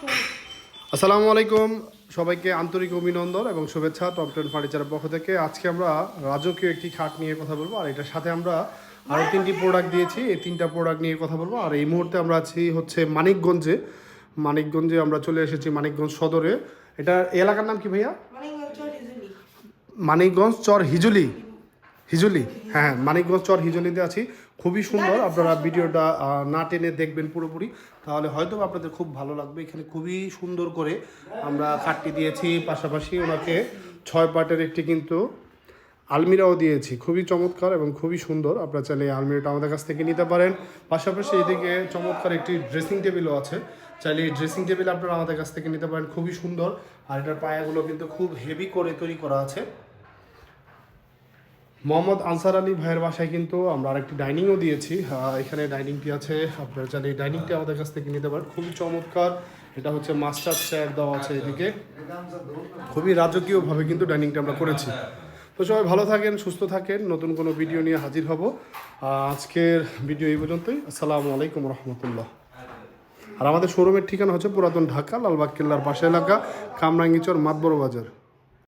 আসসালামু আলাইকুম, সবাইকে আন্তরিক অভিনন্দন এবং শুভেচ্ছা টপ 10 ফার্নিচারের পক্ষ থেকে। আজকে আমরা রাজকীয় একটি খাট নিয়ে কথা বলবো, আর এটার সাথে আমরা আরও 3টি প্রোডাক্ট দিয়েছি। এই 3টা প্রোডাক্ট নিয়ে কথা বলবো। আর এই মুহূর্তে আমরা আছি হচ্ছে মানিকগঞ্জে আমরা চলে এসেছি, মানিকগঞ্জ সদরে। এটা এলাকার নাম কি ভাইয়া? মানিকগঞ্জ চর হিজুলি। হ্যাঁ, মানিকগঞ্জ চর হিজুলিতে আছি। খুবই সুন্দর, আপনারা ভিডিওটা না টেনে দেখবেন পুরোপুরি, তাহলে হয়তো আপনাদের খুব ভালো লাগবে। এখানে খুবই সুন্দর করে আমরা খাটটি দিয়েছি, পাশাপাশি ওনাকে 6 পার্টের একটি কিন্তু আলমিরাও দিয়েছি। খুবই চমৎকার এবং খুবই সুন্দর। আপনারা চাইলে এই আলমিরাটা আমাদের কাছ থেকে নিতে পারেন। পাশাপাশি এদিকে চমৎকার একটি ড্রেসিং টেবিলও আছে, চাইলে এই ড্রেসিং টেবিল আপনারা আমাদের কাছ থেকে নিতে পারেন। খুবই সুন্দর, আর এটার পায়াগুলো কিন্তু খুব হেভি করে তৈরি করা আছে। মোহাম্মদ আনসার আলী ভাইয়ের বাসায় কিন্তু আমরা আরেকটি ডাইনিংও দিয়েছি। এখানে ডাইনিংটি আছে, আপনারা চাইলে এই ডাইনিংটি আমাদের কাছ থেকে নিতে পারেন। খুবই চমৎকার, এটা হচ্ছে মাস্টার চেয়ার দেওয়া আছে এদিকে। খুবই রাজকীয়ভাবে কিন্তু ডাইনিংটা আমরা করেছি। তো সবাই ভালো থাকেন, সুস্থ থাকেন, নতুন কোনো ভিডিও নিয়ে হাজির হব। আজকের ভিডিও এই পর্যন্তই। আসসালামু আলাইকুম রহমতুল্লাহ। আর আমাদের শোরুমের ঠিকানা হচ্ছে পুরাতন ঢাকা, লালবাগ কেল্লার পাশে এলাকা, কামরাঙ্গীচর, মাতবড় বাজার।